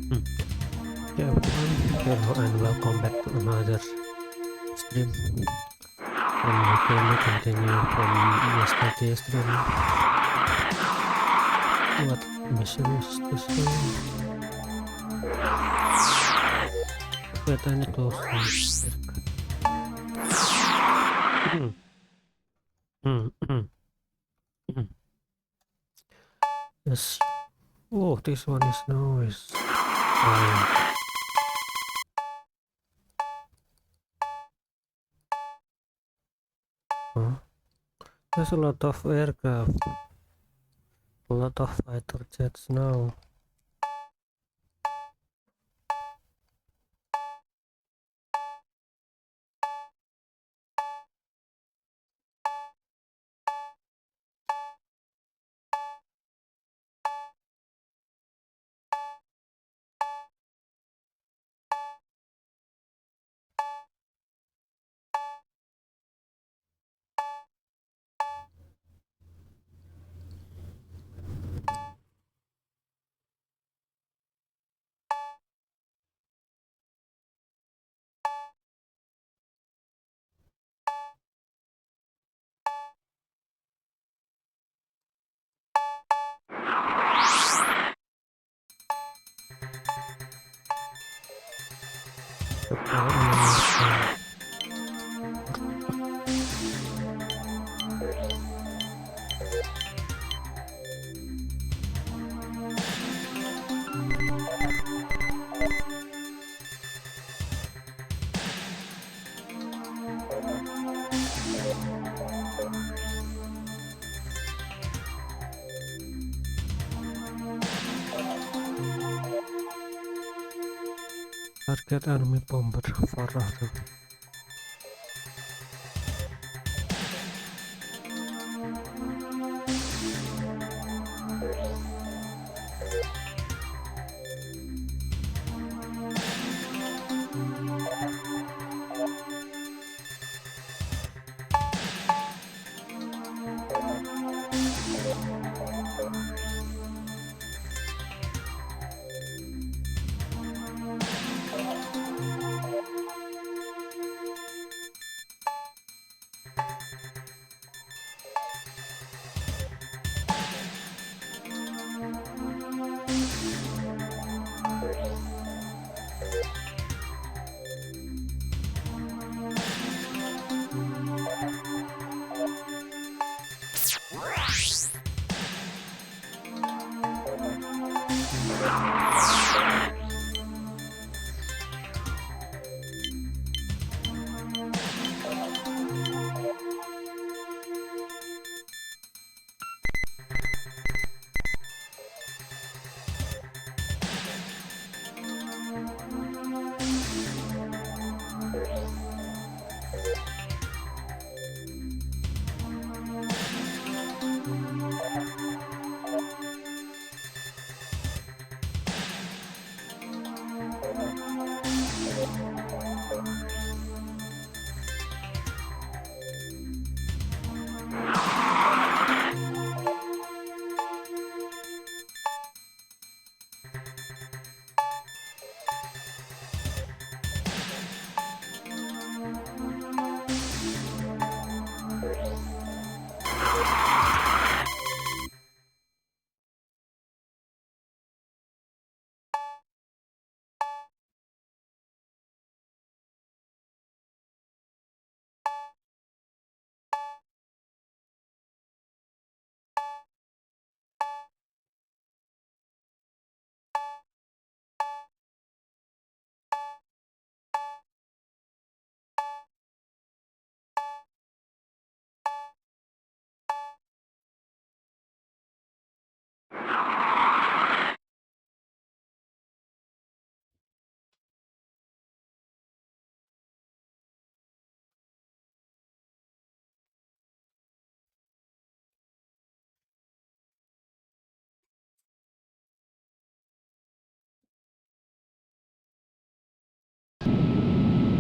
Hmm. Okay, everyone, hello and welcome back to another stream. And we can continue from yesterday's stream. What mission is this one? Wait, I need to see. Hmm. Hmm. Hmm. Hmm. Yes. Oh, this one is noise. Fine. Huh? There's a lot of aircraft, a lot of fighter jets now. Supply target enemy bomber for other.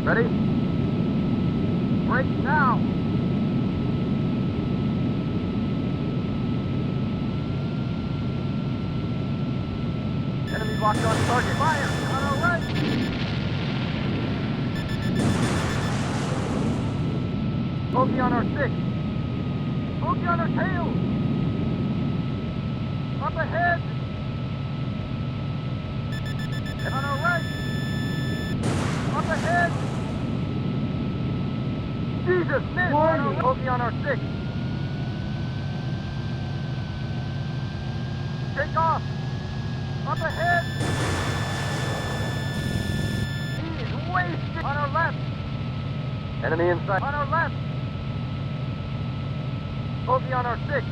Ready? Break now! Enemy locked on target. Fire! On our right! Bogey on our 6. Bogey on our tail! Up ahead! And on our right! Up ahead! Jesus, miss! On our bogey on our 6. Take off! Up ahead! He is wasted! On our left! Enemy in sight! On our left! Bogey on our 6.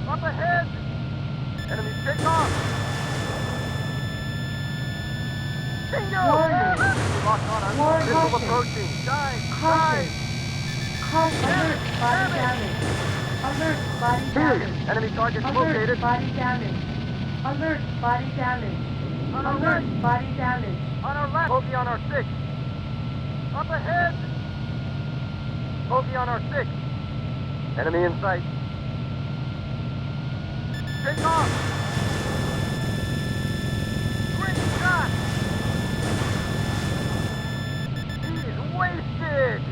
Up ahead! Enemy take off! Bingo! Locked on us. Missile approaching. Dive! Dive! Alert, body damage. Alert, body damage. Enemy target Alert, located. body damage. Alert, body damage. On our Alert, right. body damage. On our left. Bogey on our 6. Up ahead. Bogey on our 6. Enemy in sight. Take off. Great shot. He is wasted.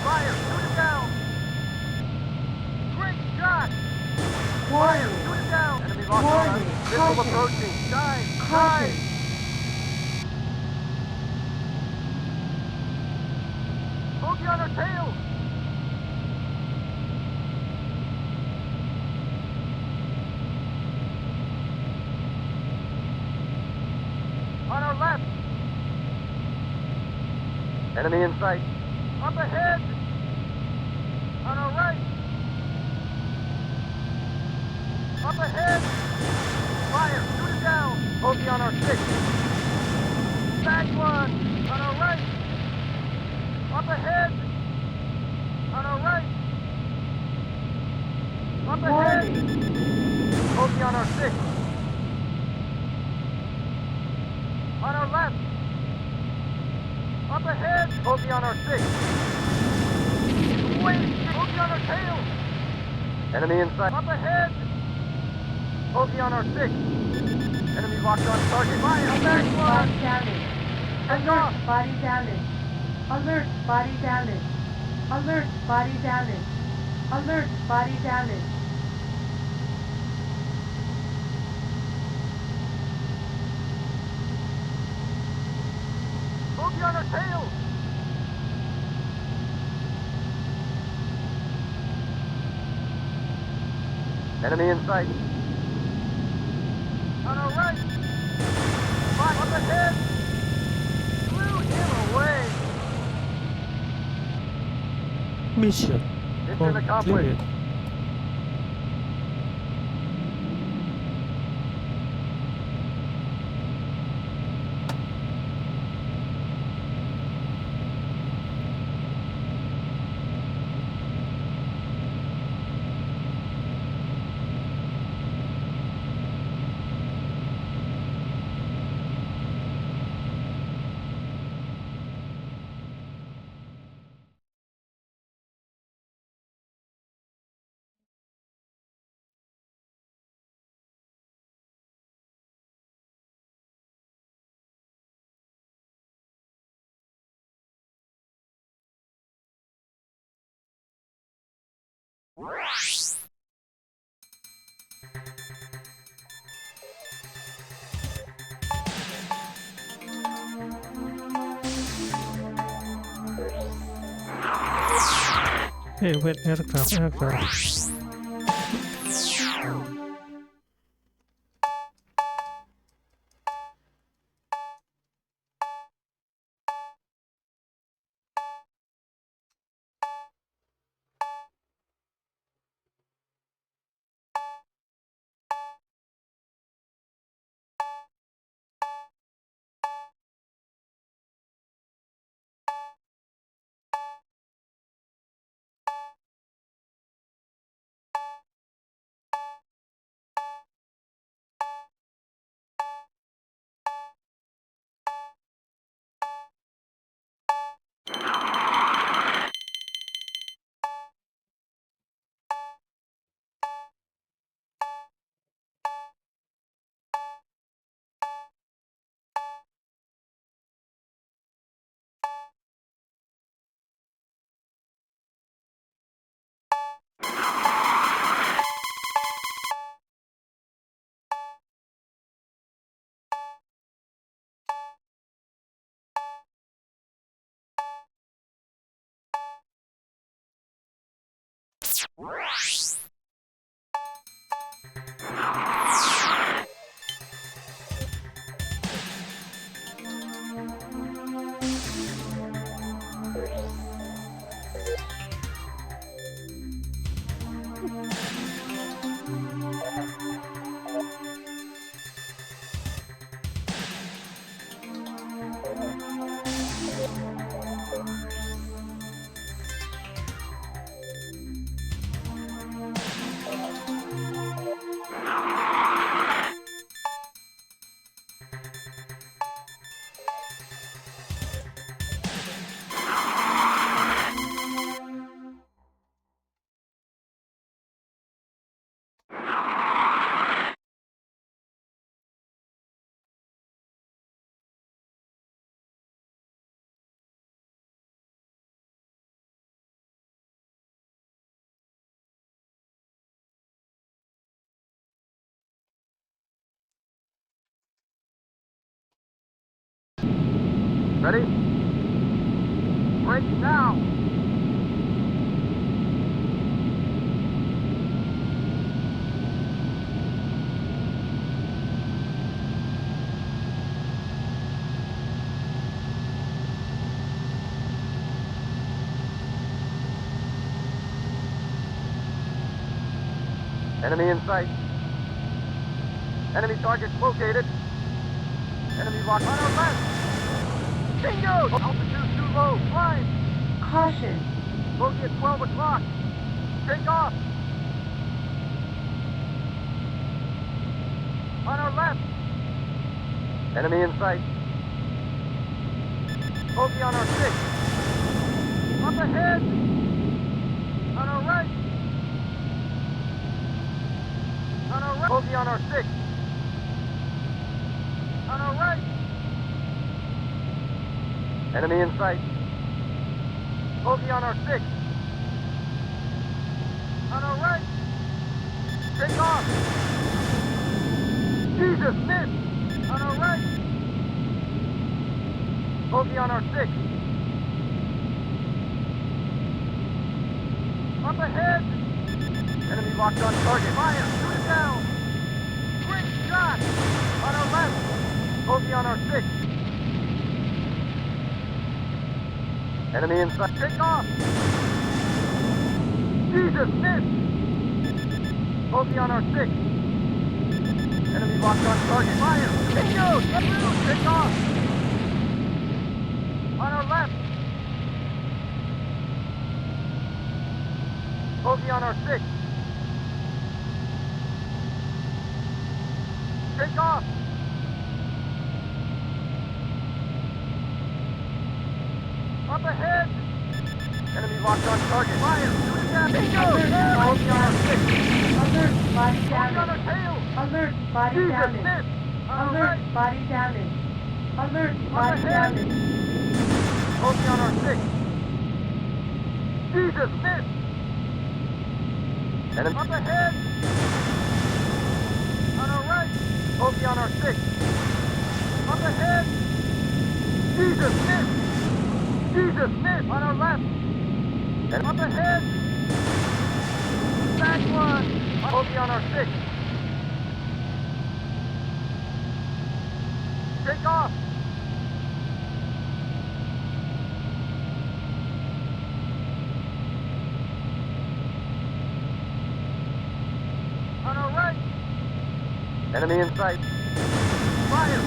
Fire. Shoot it down. Great shot. Fire. Shoot it down. Enemy locked on us. Missile Caution. approaching. Dive. Caution. Dive. Bogey on our tail! On our left! Enemy in sight! Up ahead! On our right! Up ahead! Fire! Shoot it down! Bogey on our 6! Back one! On our right! Up ahead! On our right! Up ahead! Bogey on our 6! On our left! Up ahead! Bogey on our 6! Wait! Bogey on our tail! Enemy in sight! Up ahead! Bogey on our 6! Enemy locked on target! Fire! Alert, Back body one! damage. Take off! Alert, body damage. Alert, body damage. Alert, body damage. Alert, body damage. Bogey on our tail! Enemy in sight. On our right. Fire up ahead. Blew him away. Mission Mission accomplished. complete. Hey, wait, aircraft. Ready? Break now! Enemy in sight. Enemy targets located. Enemy locked on our left. Bingo! Altitude too low. Climb. Caution. Bogey at 12 o'clock. Take off. On our left. Enemy in sight. Bogey on our 6. Up ahead. On our right. On our right. Bogey on our 6. On our right. Enemy in sight. Bogey on our 6. On our right. Take off. Jesus, miss. On our right. Bogey on our 6. Up ahead. Enemy locked on target. Fire. Shoot it down. Great shot. On our left. Bogey on our 6. Enemy in sight. Take off. Jesus, miss. Bogey on our 6. Enemy locked on target. Fire. Bingo. Take off. On our left. Bogey on our 6. Take off. Up ahead. Enemy locked on target. Fire. Shoot it down. Bingo. Bogey on our 6. Alert, body Bogey on our damage. tail. Alert, body Jesus, damage. miss. On our Alert, right. body damage. Alert, Up body ahead. damage. Bogey on our 6. Jesus, miss. Enemy up ahead. On our right. Bogey on our 6. Up ahead. Jesus, miss. Jesus, miss. On our left. And up ahead. Back one. Bogey on our 6. Take off. On our right. Enemy in sight. Fire.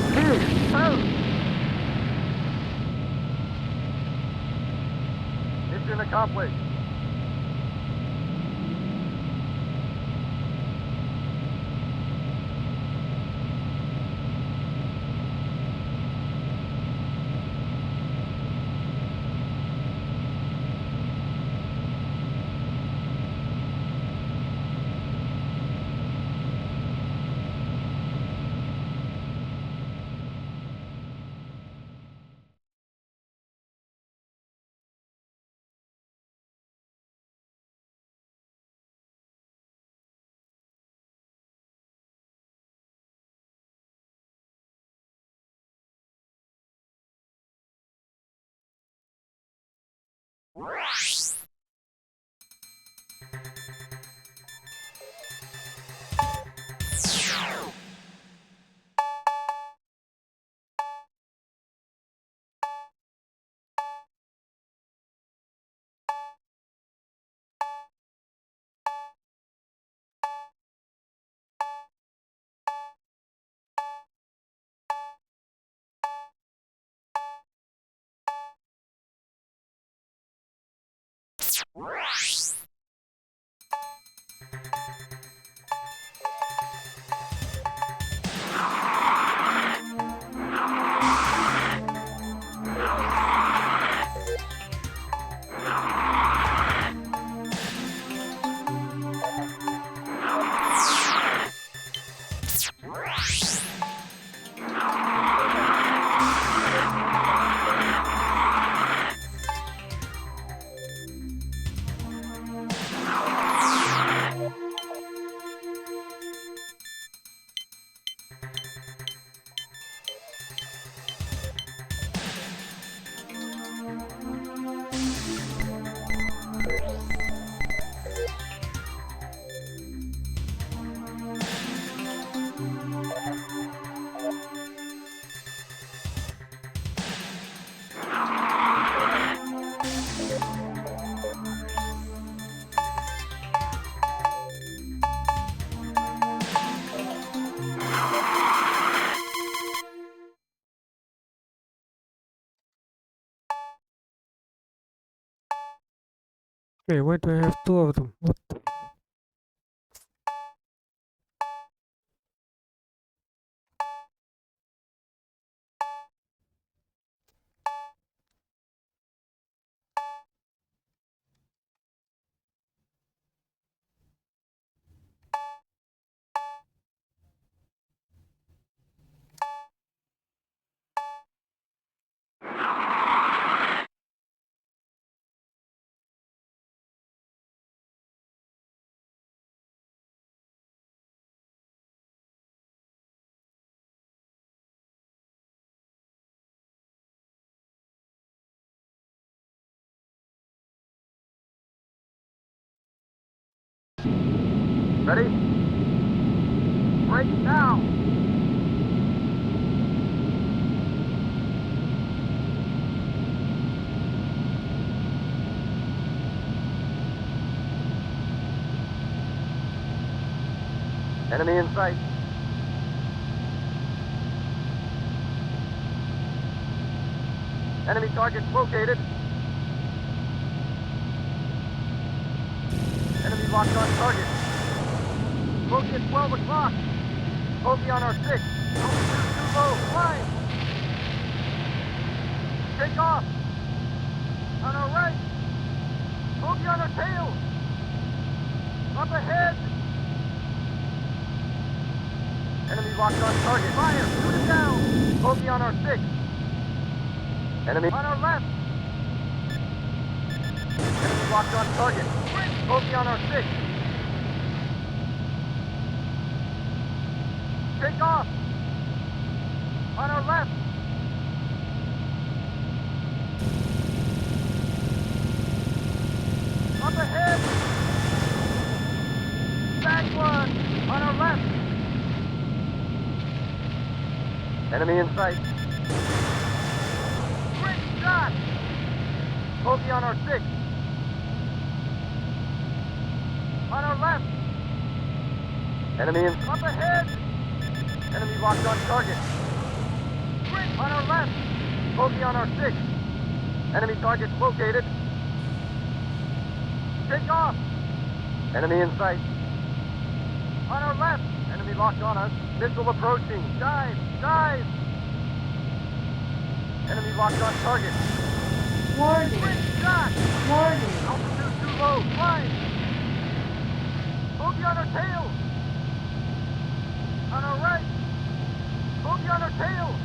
Out. Mission accomplished. Hey, why do I have two of them? What? Ready? Break now! Enemy in sight. Enemy target located. Enemy locked on target. Bogey at 12 o'clock. Bogey on our 6. Altitude too low. Climb. Take off. On our right. Bogey on our tail. Up ahead. Enemy locked on target. Fire. Shoot it down. Bogey on our 6. Enemy on our left. Enemy locked on target. Bogey on our 6. Take off. On our left. Up ahead. Back one. On our left. Enemy in sight. Great shot. Bogey on our 6. On our left. Enemy in... Up ahead. Enemy locked on target. On our left. Bogey on our 6. Enemy target located. Take off. Enemy in sight. On our left. Enemy locked on us. Missile approaching. Dive. Dive. Enemy locked on target. Warning. Great shot. Warning. Altitude too low. Climb. Bogey on our tail. On our right. Bogey on our tail.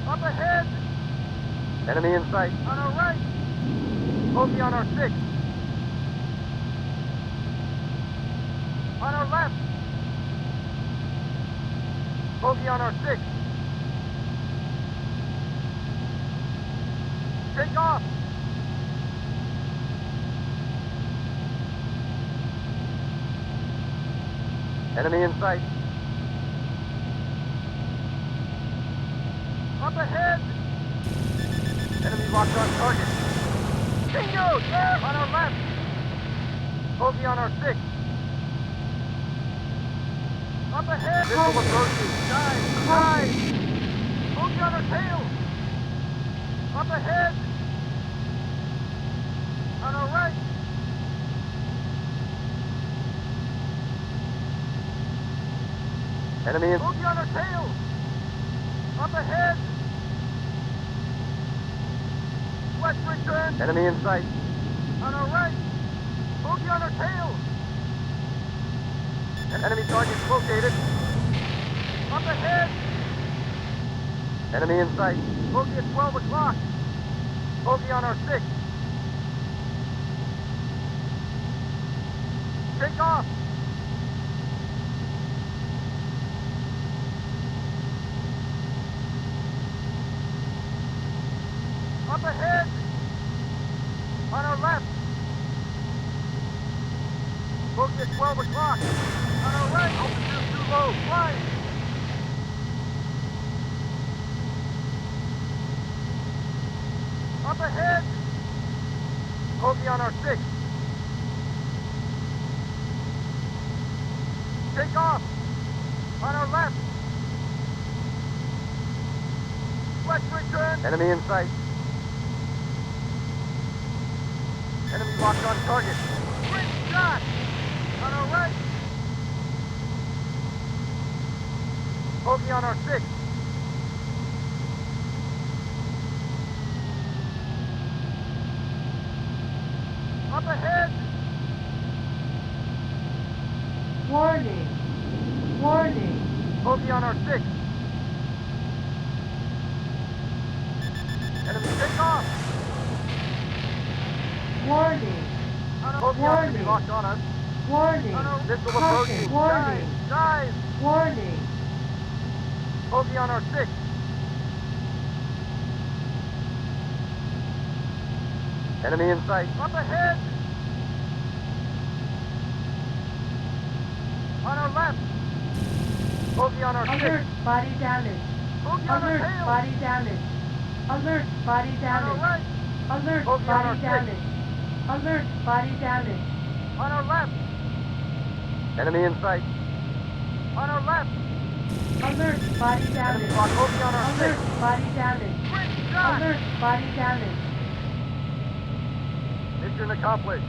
Up ahead. Enemy in sight. On our right. Bogey on our 6. On our left. Bogey on our 6. Take off. Enemy in sight. Up ahead. Enemy locked on target. Bingo! Yeah! On our left. Bogey on our 6. Up ahead. Missile approaching. Dive. Dive. Bogey on our tail. Up ahead. On our right. Enemy in... Bogey on our tail! Up ahead! Westward turn! Enemy in sight! On our right! Bogey on our tail! Enemy target located! Up ahead! Enemy in sight! Bogey at 12 o'clock! Bogey on our 6! Take off! Up ahead! On our left! Bogey at 12 o'clock! On our right! Altitude too low! Flying! Up ahead! Bogey on our 6! Take off! On our left! Westward turn! Enemy in sight! Enemy locked on target! Great shot! On our right! Bogey on our 6! Up ahead! Warning! Warning! Bogey on our 6! Enemy take off! Warning! Bogey on enemy locked on us! Warning! Missile Caution! approaching! Warning! Dive! Warning! Bogey on our 6! Enemy in sight! Up ahead! On our left! Bogey on our 6! Alert! Body damage! Bogey on our Alert! tail! Body damage! Alert! Body On our damage! right! Alert! Bogey on our Body 6! damage! Alert! Body damage! On our left! Enemy in sight! On our left! Alert! Body Enemy damage! locked Bogey on our 6! Alert! Body damage! Great shot! Alert! Body damage! Mission accomplished!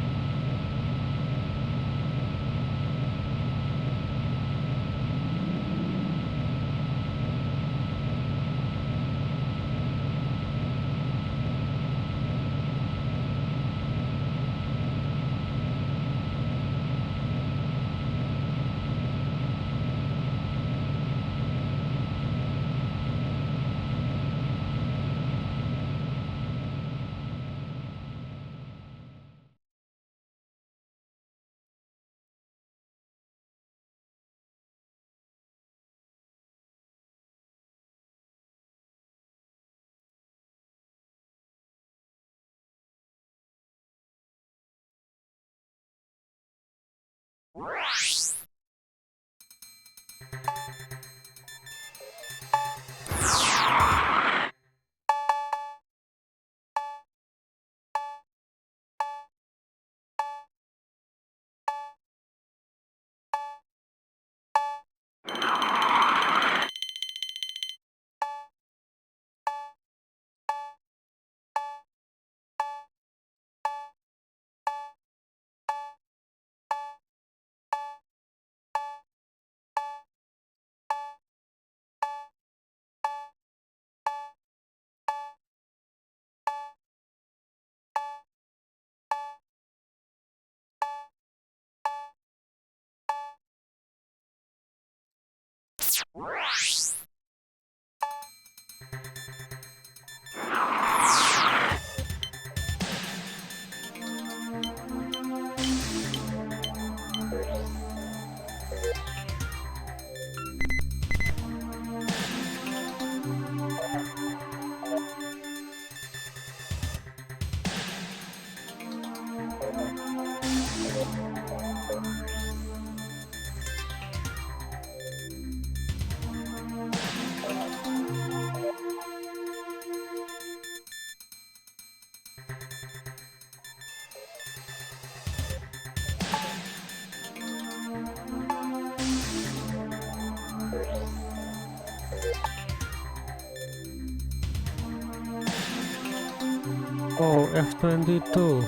Oh, F-22.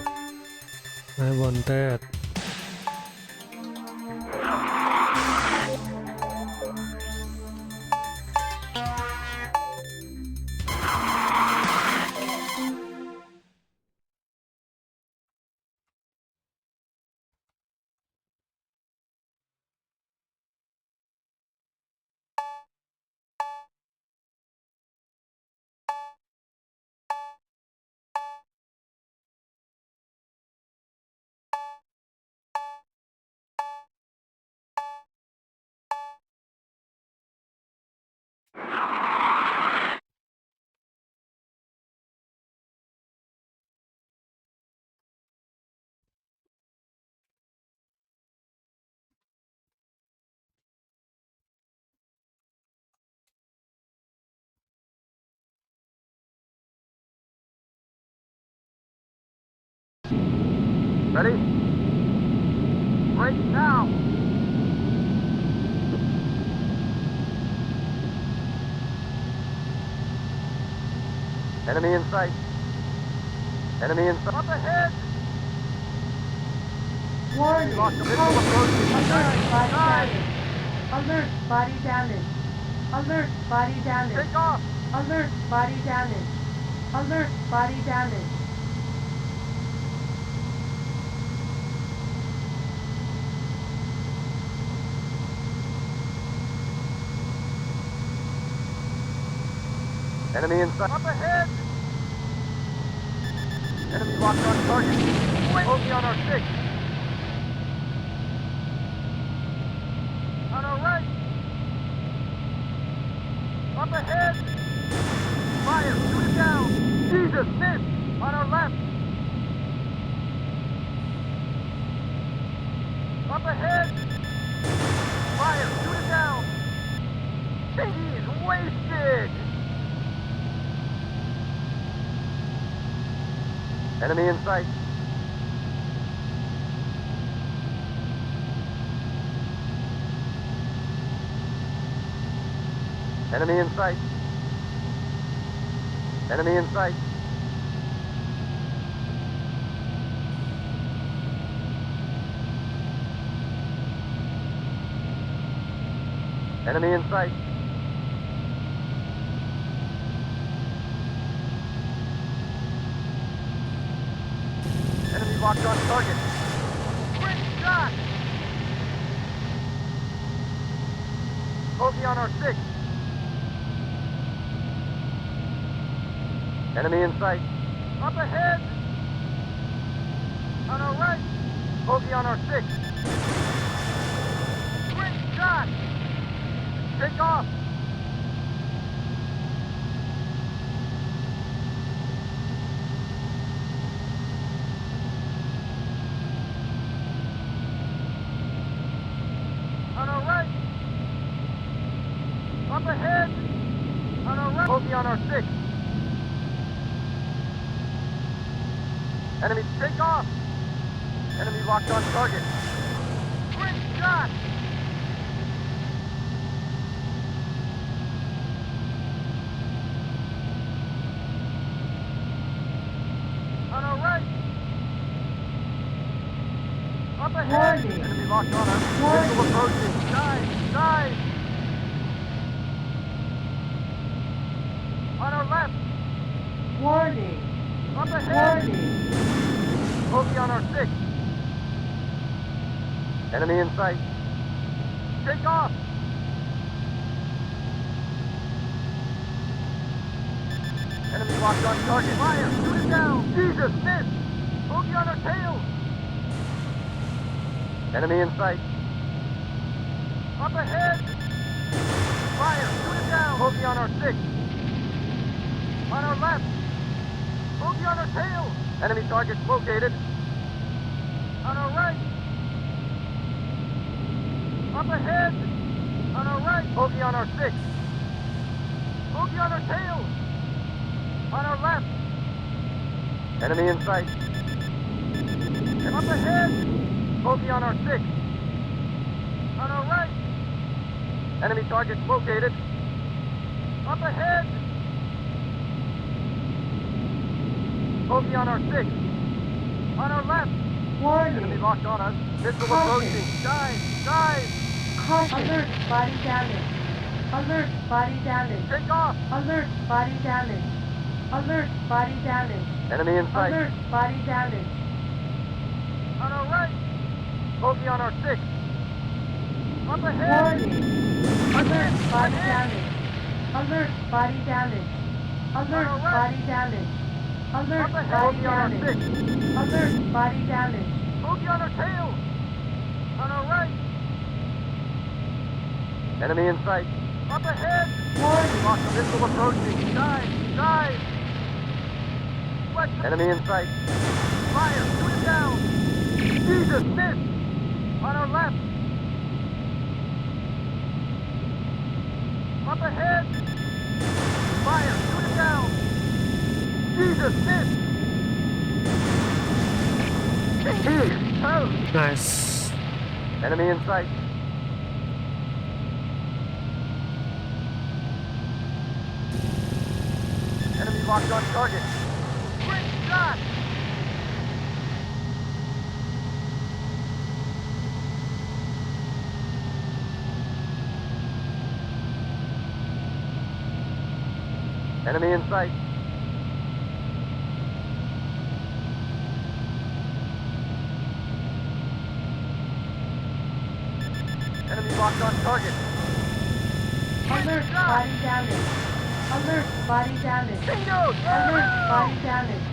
I want that. Ready? Break now! Enemy in sight. Enemy in sight. Up ahead! Warning. Lost the missile approaching. Alert, body damage. Alert, body damage. Take off! Alert, body damage. Alert, body damage. Enemy in sight. Up ahead! Enemy locked on target. Bogey on our 6. On our right. Up ahead. Fire, shoot it down. Jesus, miss. On our left. Up ahead. Fire, shoot it down. He's wasted. Enemy in sight. Enemy in sight. Enemy in sight. Enemy in sight. Enemy locked on target. Great shot! Bogey on our 6. Enemy in sight. Up ahead! On our right. Bogey on our 6. Great shot! Take off! On our right. Up ahead. On our right. Bogey on our 6. Enemy, take off. Enemy locked on target. Great shot. On our right. Up ahead. Warning. Enemy locked on us. Warning. Missile approaching. Dive. Dive. On our left. Warning. Up ahead. Warning. Bogey on our 6. Enemy in sight. Take off. Enemy locked on target. Fire. Shoot it down. Jesus, miss. Bogey on our tail. Enemy in sight. Up ahead. Fire. Shoot it down. Bogey on our 6. On our left. Bogey on our tail. Enemy target located. On our right. Up ahead. On our right. Bogey on our 6. Bogey on our tail. On our left. Enemy in sight. And up ahead. Bogey on our 6. On our right. Enemy target located. Up ahead. Bogey on our 6. On our left. Enemy Warning. locked on us. Missile Caution. approaching. Dive. Dive. Caution. Alert, body damage. Alert, body damage. Take off. Alert, body damage. Alert, body damage. Enemy in sight. Alert, body damage. On our right. Bogey on our 6. Up ahead. Warning. Alert, Ahead. body Ahead. damage. Alert, body damage. Alert, On our right. body damage. Alert, Up ahead. body Bogey on our damage. 6. Alert, body damage. Bogey on our tail. On our right. Enemy in sight. Up ahead. Warning. Lost the missile approaching. Dive. Dive. Enemy in sight. Fire. Shoot it down. Jesus, miss. On our left. Up ahead. Fire. Shoot it down. Jesus, miss. Toast! Nice. Enemy in sight. Enemy locked on target. Great shot! Enemy in sight. Enemy locked on target. Alert, body damage. Alert, body damage. Bingo! Alert, body damage.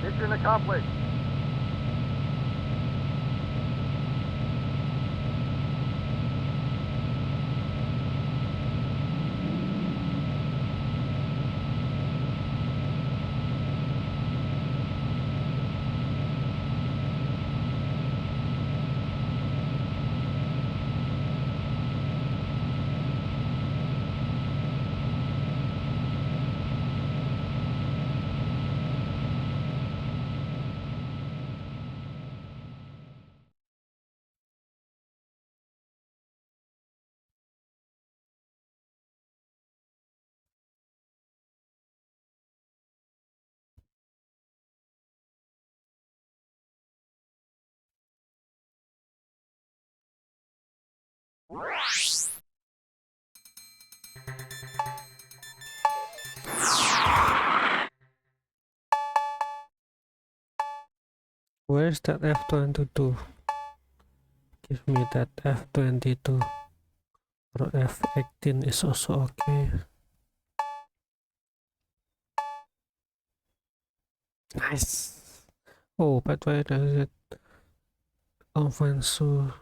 Mission accomplished. Where's that F-22? Give me that F-22. Or F-18 is also okay. Nice. Oh, but why does it offensive?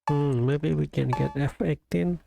Maybe we can get F-18.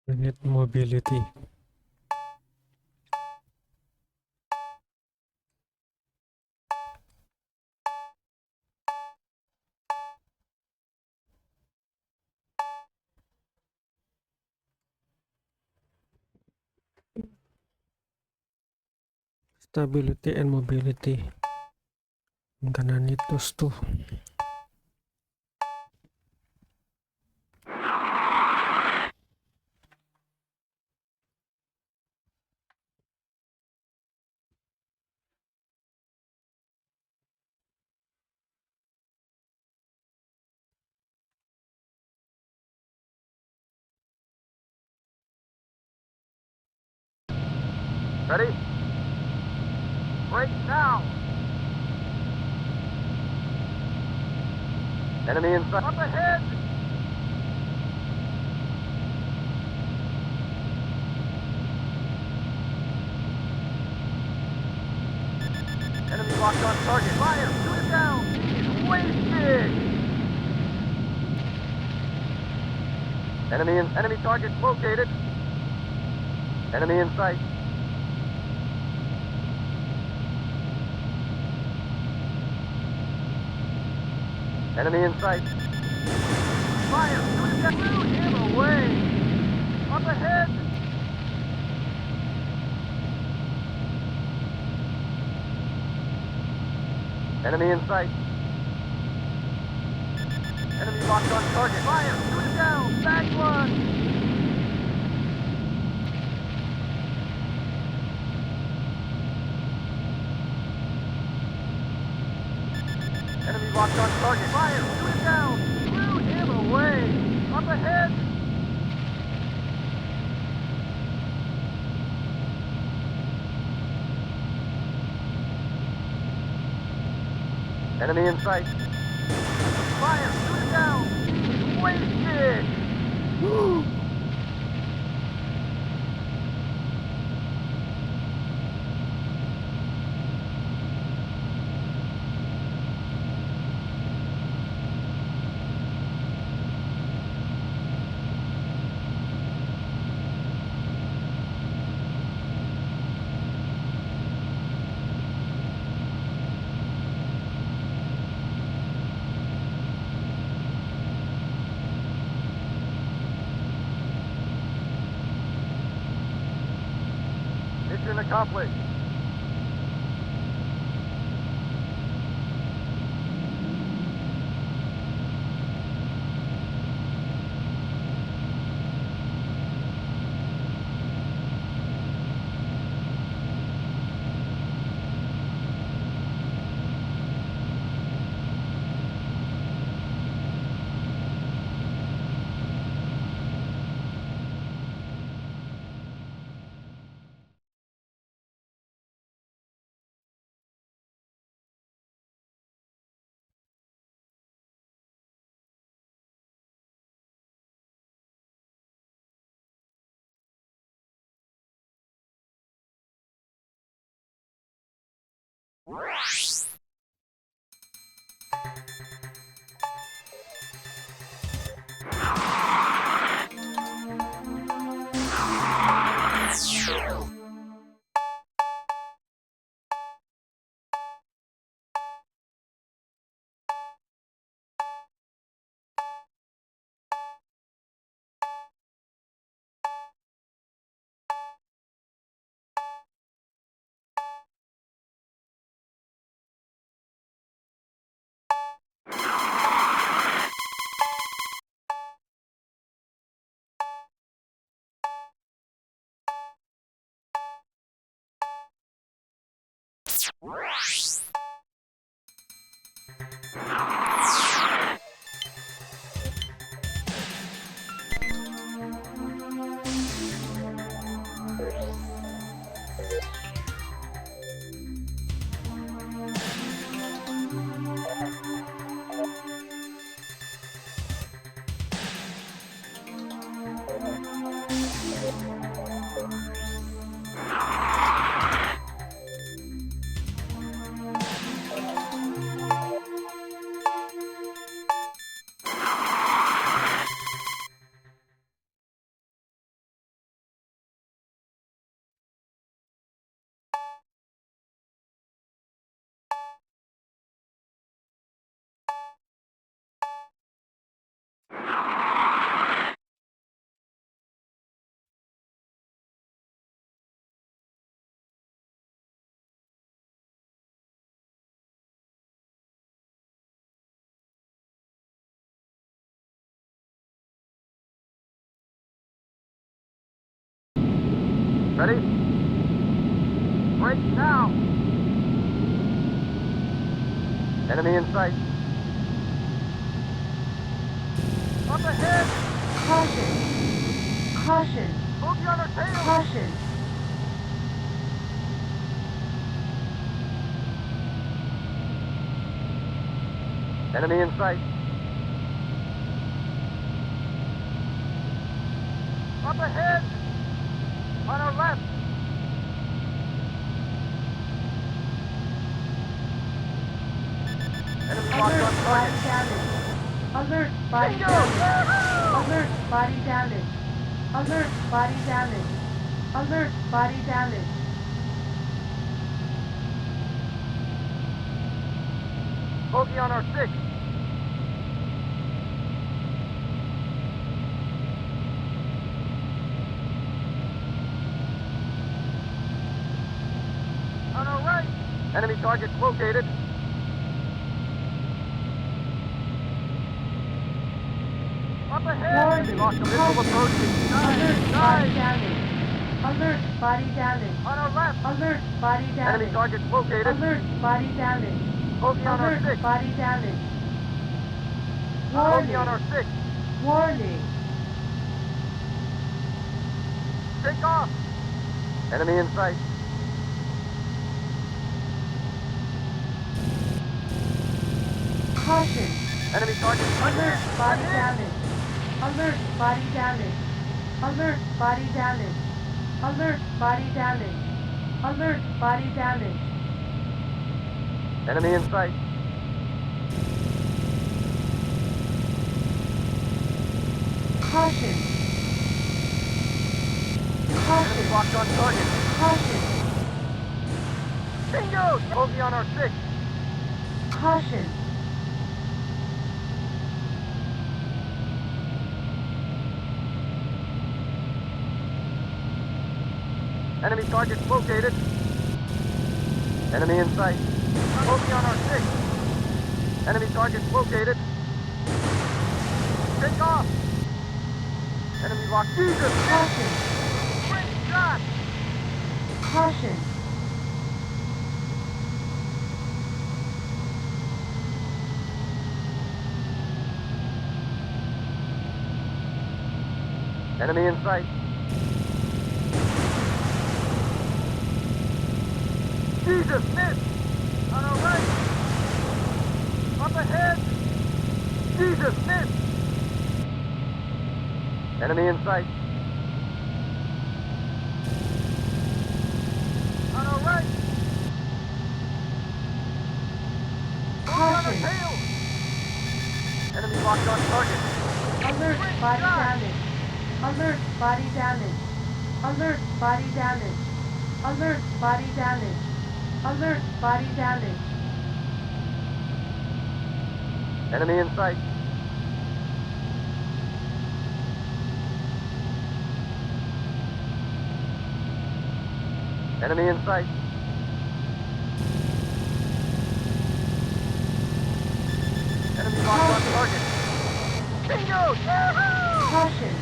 We need mobility. Stability and mobility. I'm gonna need those two. Ready? Break now! Enemy in sight. Up ahead! Enemy locked on target. Fire! Shoot it down! He's wasted! Enemy target located. Enemy in sight. Enemy in sight. Fire! Shoot it down! Shoot him away! Up ahead! Enemy in sight. Enemy Enemy locked on target. Fire! Shoot it down! Back one! Enemy locked on target. Fire! Shoot it down! Shoot him away! Up ahead! Enemy in sight. Fire! Shoot it down! He's wasted! Mission accomplished. Ready? Break now! Enemy in sight. Up ahead! Caution! Caution! Move you on our tail! Caution! Enemy in sight. Up ahead! On our left! Enemy locked Alert! on Body target. damage! Alert! Body Bingo! damage! Alert! Body damage! Alert! Body damage! Alert! Body damage! Bogey on our 6. On our right. Enemy targets located. ahead! Enemy lost a missile approaching. Alert, Nice, body nice! damage. Alert, body damage. On our left! Alert, body Enemy damage. targets located. Alert, body damage. Bogey on our Alert, 6. body damage. Bogey on our Warning, 6. warning. Take off! Enemy in sight. Caution. Enemy target. Alert, body Ahead. damage. Alert, body damage. Alert, body damage. Alert, body damage. Alert, body damage. Enemy in sight. Caution. Enemy Caution. locked on target. Caution. Bingo! Bogey on our 6. Caution. Enemy target located. Enemy in sight. Bogey on our 6. Enemy target located. Take off! Enemy locked. Jesus! Caution. Great shot! Caution. Enemy in sight. Jesus, miss! On our right! Up ahead! Jesus, miss! Enemy in sight. On our right! Bogey on our Caution. tail! Enemy locked on target. Alert, Great body shot. damage. Alert, body damage. Alert, body damage. Alert, body damage. Alert, body damage. Enemy in sight. Enemy in sight. Enemy locked on target. Bingo! Yahoo! Caution.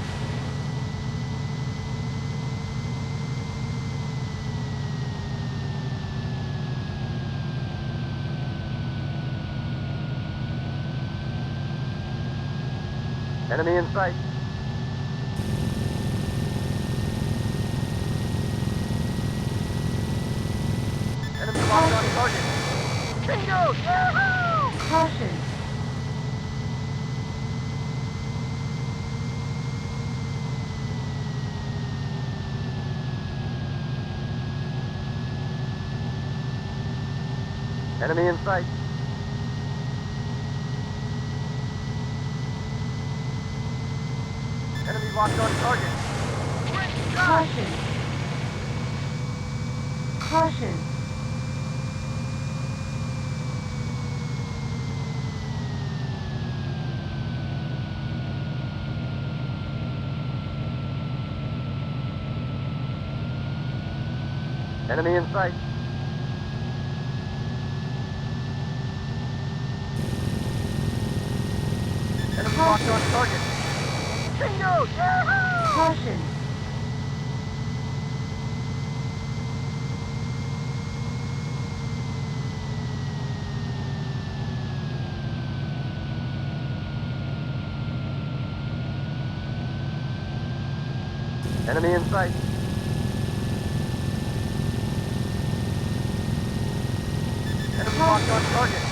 Enemy in sight. Enemy locked on target. Bingo! Yahoo! Caution. Enemy in sight. Enemy locked on target. Great shot! Caution. Caution. Enemy in sight. Enemy locked on target. Bingo! Yahoo! Caution. Enemy in sight. Enemy locked on target.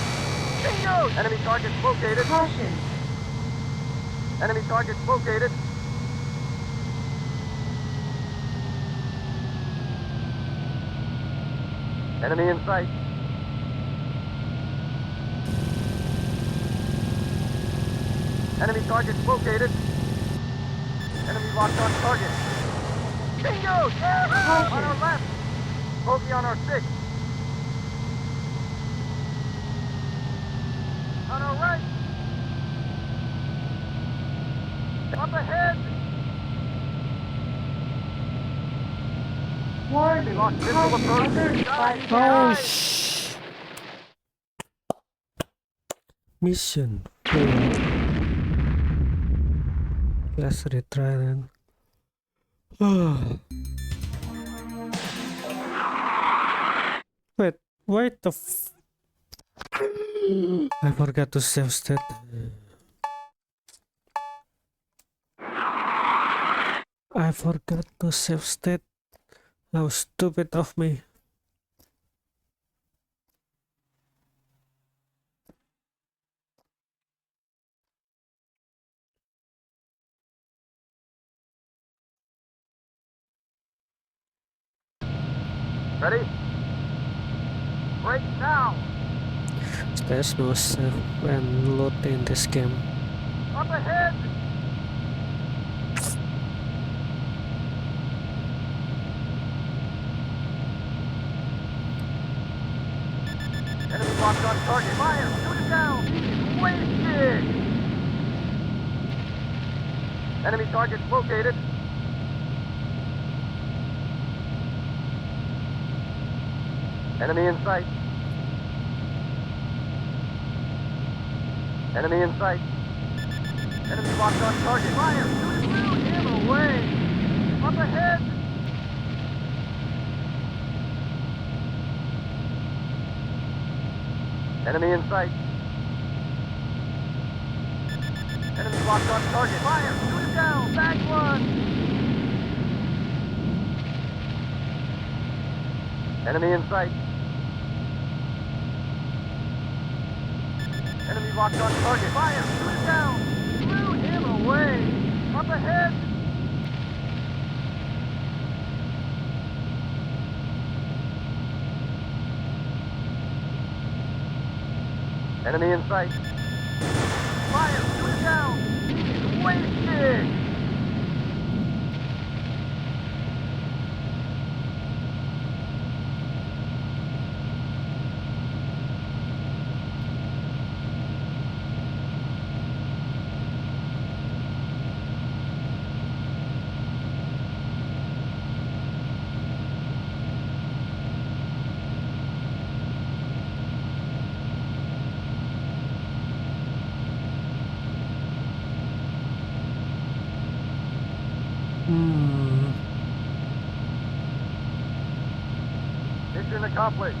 Bingo! Enemy target located. Caution. Enemy target located. Enemy in sight. Enemy target located. Enemy locked on target. Bingo! Yahoo! On our left. Bogey on our 6. On our right. Up ahead. Warning. Locked missile Caution. approach. Alert, body Oh, damage. mission failed. Let's retry then. Wait, wait the I forgot to save state. I forgot to save state. How stupid of me. Ready? Break now! There's no save and load in this game. Up ahead! Enemy locked on target. Fire! Shoot it down! He's wasted! Enemy target located. Enemy in sight. Enemy in sight. Enemy locked on target. Fire! Shoot it through him away! Up ahead! Enemy in sight. Enemy locked on target. Fire! Shoot it down! Back one! Enemy in sight. Enemy locked on target. Fire! Shoot it down! Blew him away! Up ahead! Enemy in sight. Fire! Shoot it down! He's wasted! Mission accomplished.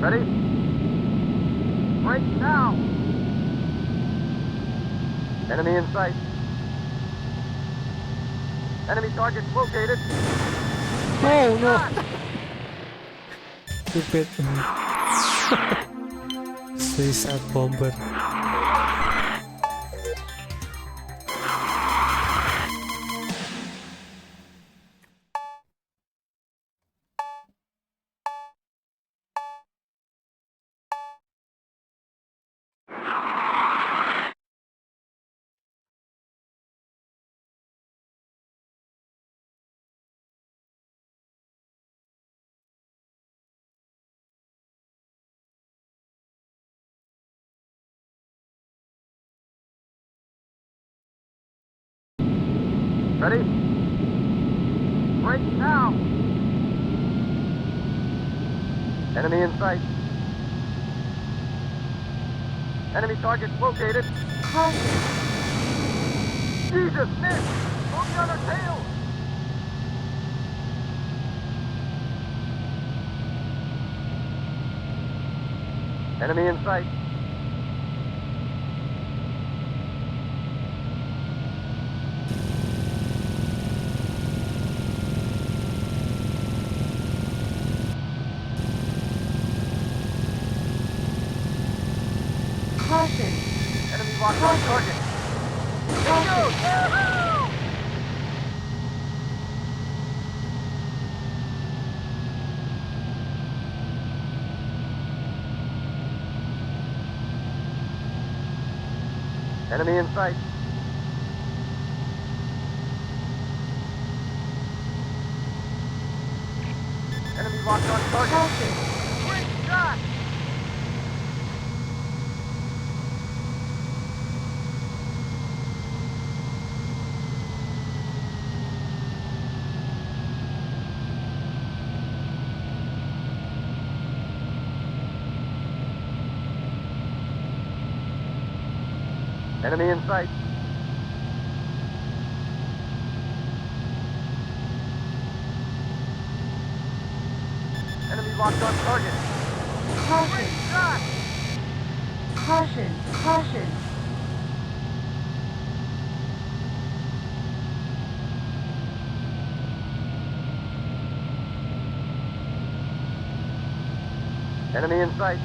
Ready? Break now! Enemy in sight. Enemy target located. Oh no! Stupid. Suicide bomber. Ready? Break now! Enemy in sight. Enemy target located. Caution. Jesus, miss! Bogey on our tail! Enemy in sight. Caution. Enemy locked on target. Caution. Yahoo! Enemy in sight. Enemy locked on target. Caution. Great shot! Enemy in sight. Enemy locked on target. Caution. Great shot! Caution. Caution. Enemy in sight.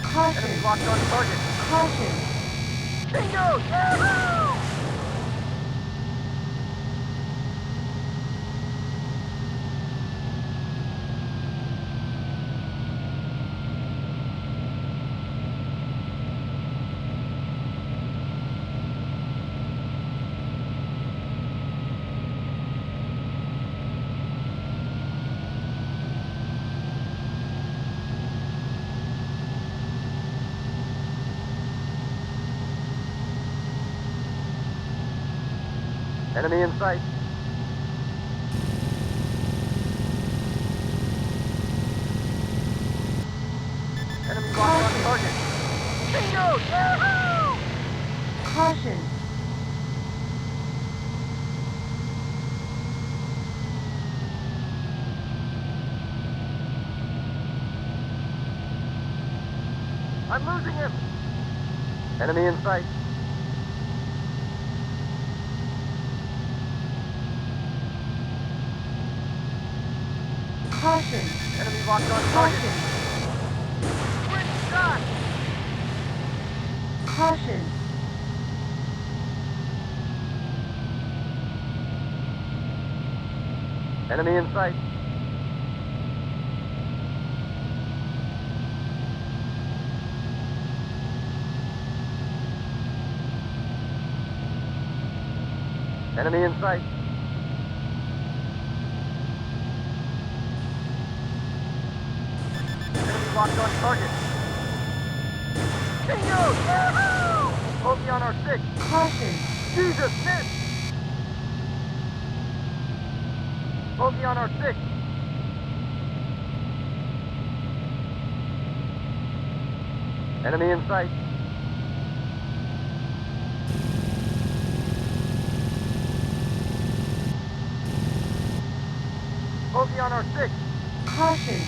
Caution. Enemy locked on target. Caution. Bingo! Yahoo! Enemy in sight. Enemy locked on target. Bingo! Yahoo! Caution. I'm losing him. Enemy in sight. Caution. Enemy locked on target. Caution. Great shot! Caution. Enemy in sight. Enemy in sight. Enemy locked on target. Bingo! Yahoo! Bogey on our 6. Caution. Jesus, miss! Bogey on our 6. Enemy in sight. Bogey on our 6. Caution.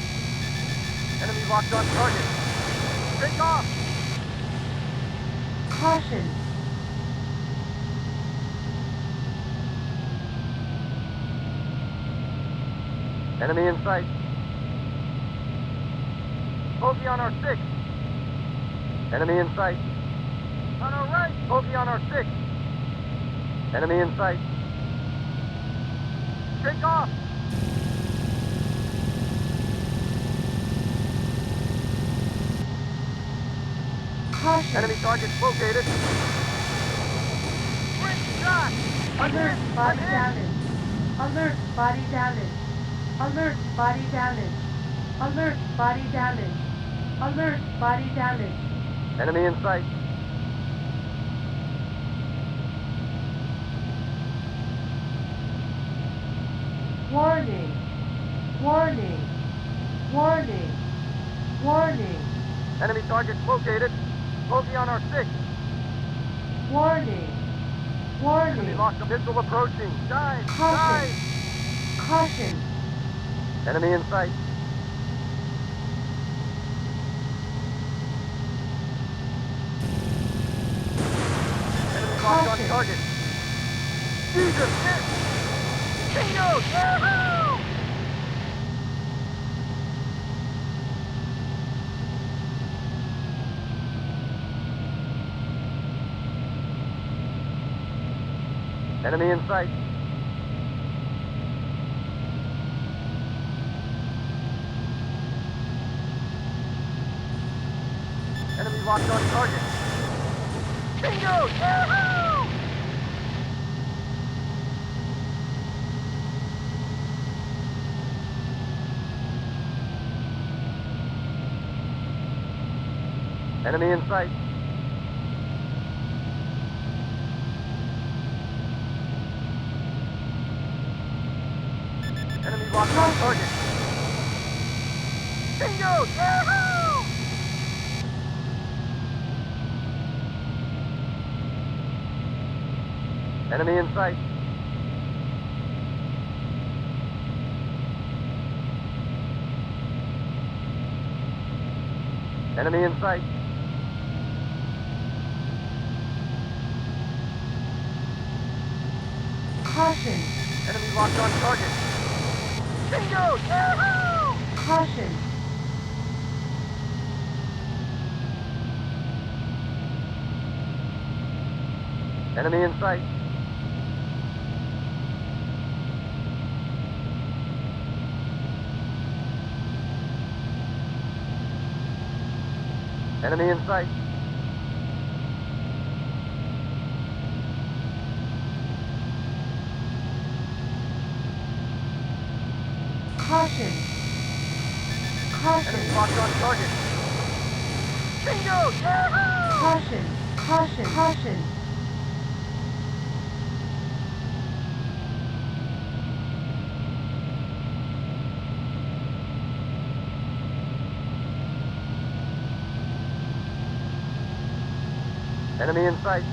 Enemy locked on target. Take off! Caution. Enemy in sight. Bogey on our 6. Enemy in sight. On our right. Bogey on our 6. Enemy in sight. Take off! Caution. Enemy target located. Great shot! Alert. Body I'm hit. damage. Alert. Body damage. Alert, body damage. Alert, body damage. Alert, body damage. Enemy in sight. Warning. Warning. Warning. Warning. Enemy target located. Bogey on our 6. Warning. Enemy Warning. locked. Missile approaching. Dive! Caution. Dive! Caution. Enemy in sight. Enemy locked on Caution. target. Jesus, hit! Bingo! Yahoo! Enemy in sight. Enemy locked on target. Bingo! Yahoo! Enemy in sight. Enemy locked on target. Bingo! Yahoo! Enemy in sight. Enemy in sight. Caution. Enemy locked on target. Bingo! Yahoo! Caution. Enemy in sight. Enemy in sight. Caution. Caution. Enemy locked on target. Bingo! Yahoo! Caution. Caution. Caution. Enemy in sight.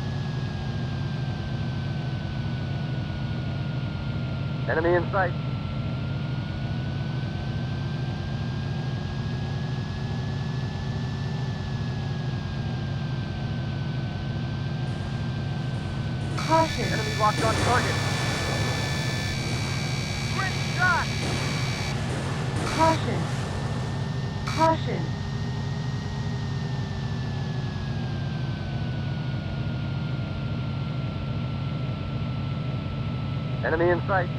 Enemy in sight. Caution. Enemy locked on target. Great shot! Caution. Caution. Enemy in sight.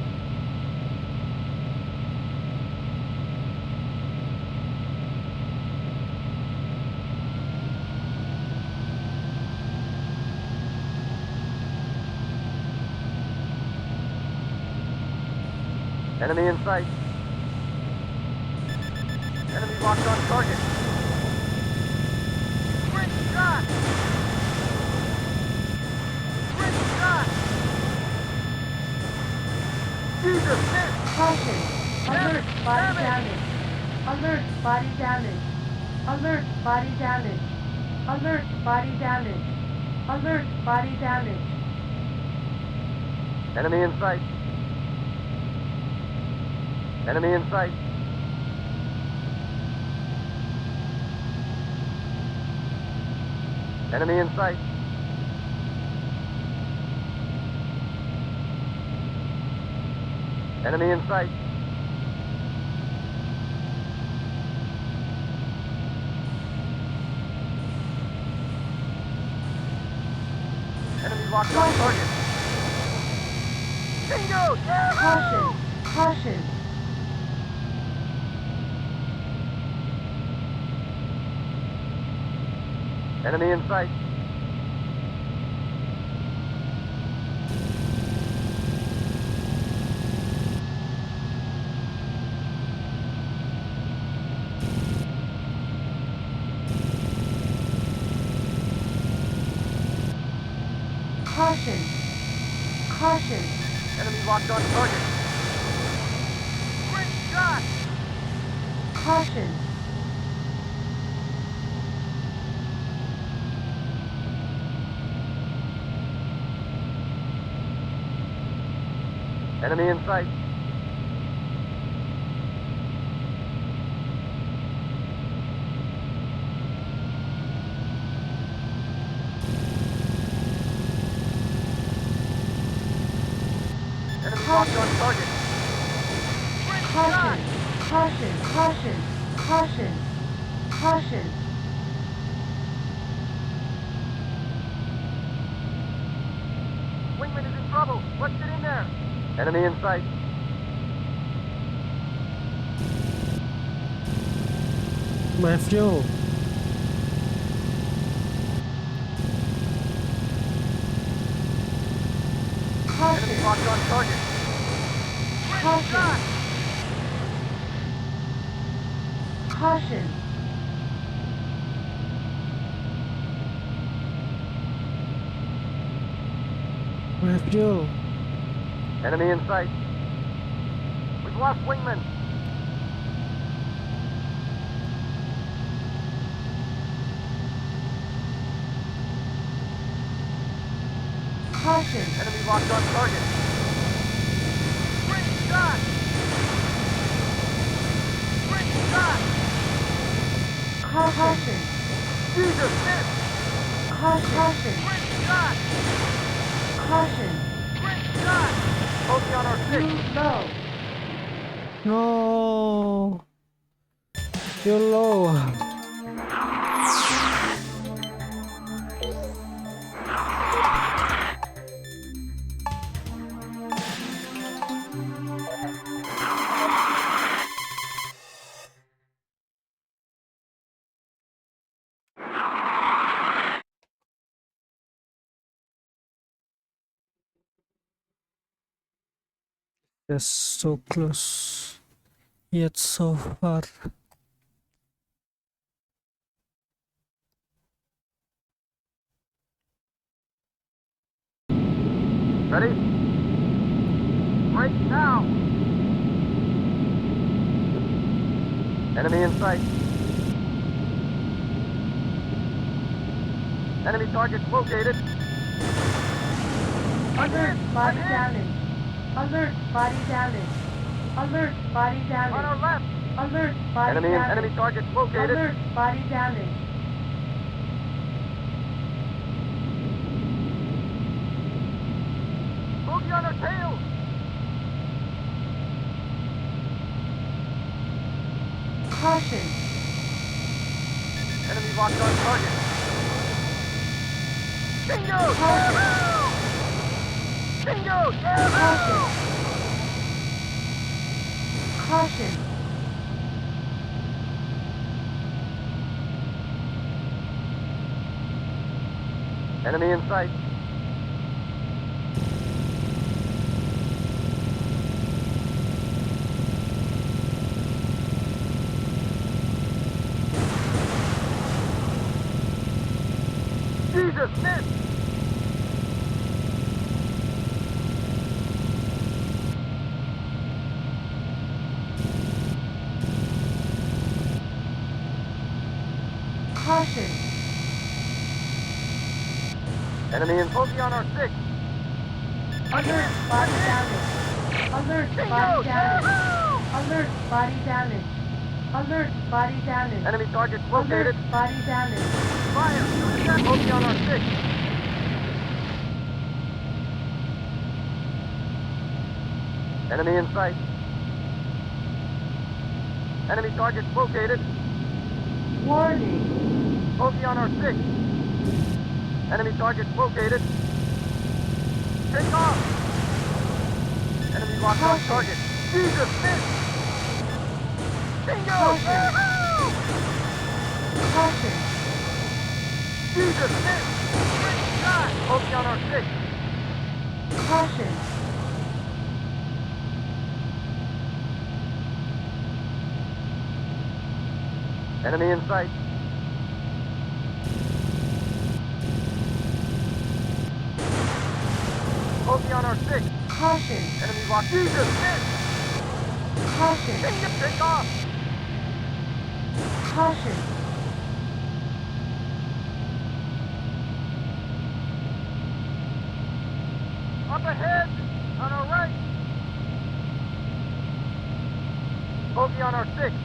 Enemy in sight. Enemy locked on target. Great shot! Great shot! Jesus, miss! Caution. Alert, body Damage. damage. Alert, body damage. Alert, body damage. Alert, body damage. Alert, body damage. Enemy in sight. Enemy in sight. Enemy in sight. Enemy in sight. Enemy locked on target. Bingo! Yahoo! Caution. Caution. Enemy in sight. Caution. Enemy in sight. Enemy locked on target. Caution. Caution. Caution. Caution. Caution. Wingman is in trouble. Let's get in there. Enemy in sight. My fuel. Enemy Caution. locked on target. Caution. Caution. My fuel. Enemy in sight. We've lost wingman. Caution. Enemy locked on target. Great shot! Great shot! Caution. Jesus, miss! Caution. Great shot! Caution. Great shot! Bogey on our Too six. low. No. You're low. Yes, so close, yet so far. Ready? Break now! Enemy in sight. Enemy target located. Alert. Body Ahead. damage. Alert. Body damage. Alert. Body On our damage. left. Alert. Body Enemy damage. target located. Alert. Body damage. Bogey on our tail. Caution. Enemy locked on target. Bingo! Caution. Bingo! Caution. Caution. Enemy in sight. Jesus, miss! Caution. Enemy in bogey on our six. Alert. Body damage. Alert. Bingo! Body damage. Alert. Body damage. Alert. Body damage. Enemy target Alert. located. Body damage. Fire! Shooting at bogey on our six. Enemy in sight. Enemy target located. Warning. Bogey on our six. Enemy target located. Take off. Enemy locked on Caution. target. Jesus, miss! Bingo! Caution. Woohoo! Caution. Jesus, miss! Great shot! Bogey on our six. Caution. Enemy in sight. Bogey on our six. Caution. Enemy locked. Jesus, miss! Caution. Take off! Caution. Up ahead, on our right. Bogey on our 6.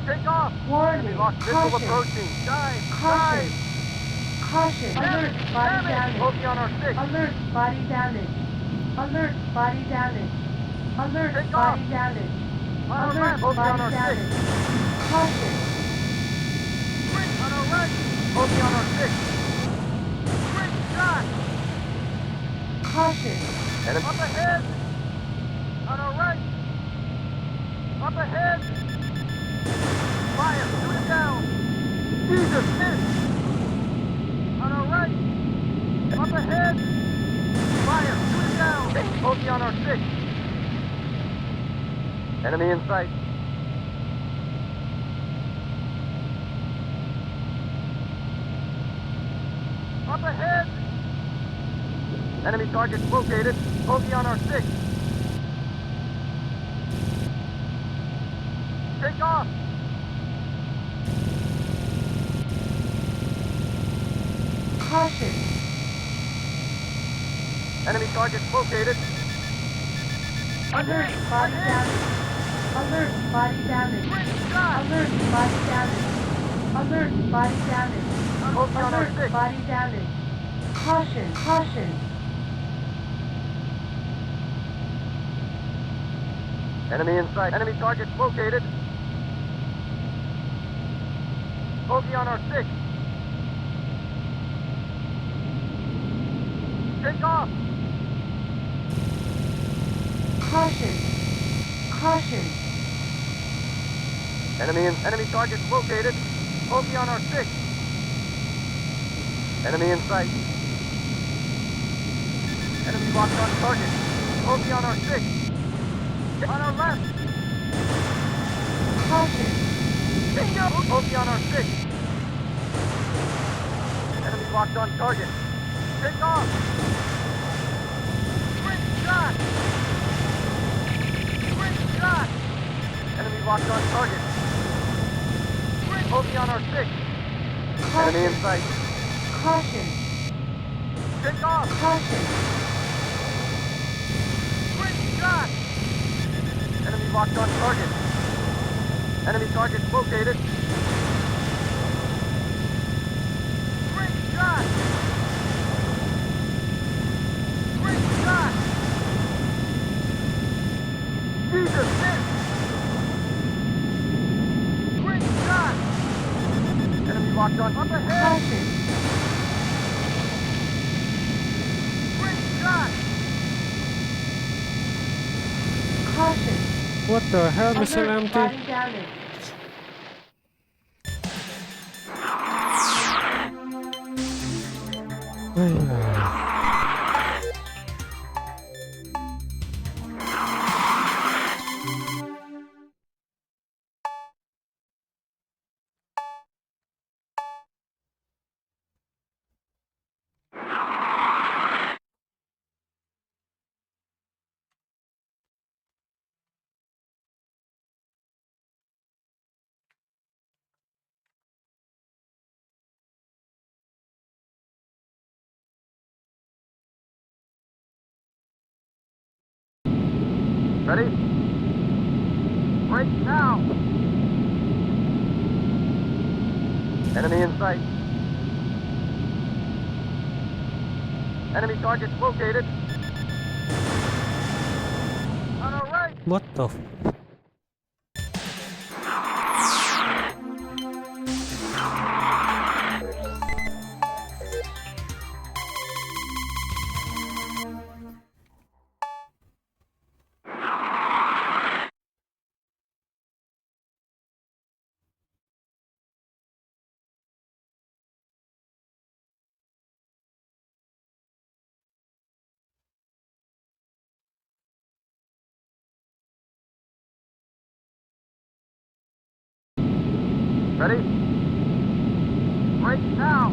Take off. Warning. Lost missile Caution. approaching. Dive. Caution. Dive. Caution. Alert. Body damage. Bogey on our 6. Alert. Body damage. Alert. Body damage. Alert. Take Body off. damage. On our Alert. left. Bogey on Body our 6. damage. Caution. On our right. Bogey on our 6. Great shot. Caution. Up ahead. On our right. Up ahead. Fire. Shoot it down. Jesus, miss. On our right. Up ahead. Fire. Shoot it down. Bogey on our 6. Enemy in sight. Up ahead. Enemy target located. Bogey on our 6. Take off. Caution. Enemy target located. Alert. Body damage. Alert. Body damage. Great shot. Alert. Body damage. Alert. Body damage. Bogey on our Alert. 6. Body damage. Caution. Caution. Enemy in sight. Enemy target located. Bogey on our 6. Take off. Caution. Caution. Enemy target located. Bogey on our 6. Enemy in sight. Enemy locked on target. Bogey on our 6. On our left. Caution. Bingo! Bogey on our 6. Enemy locked on target. Take off. Great shot. Great shot. Enemy locked on target. Great. Bogey on our 6. Enemy in sight. Caution. Take off. Caution. Great shot. Enemy locked on target. Enemy target located. Great shot. Great shot. Jesus, miss. Great shot. Enemy locked on up ahead. Caution. Great shot. Caution. What the hell, Mr. Alert. MT? Body damage. Ready? Break now. Enemy in sight. Enemy target located. On our right. What the? Ready? Break now.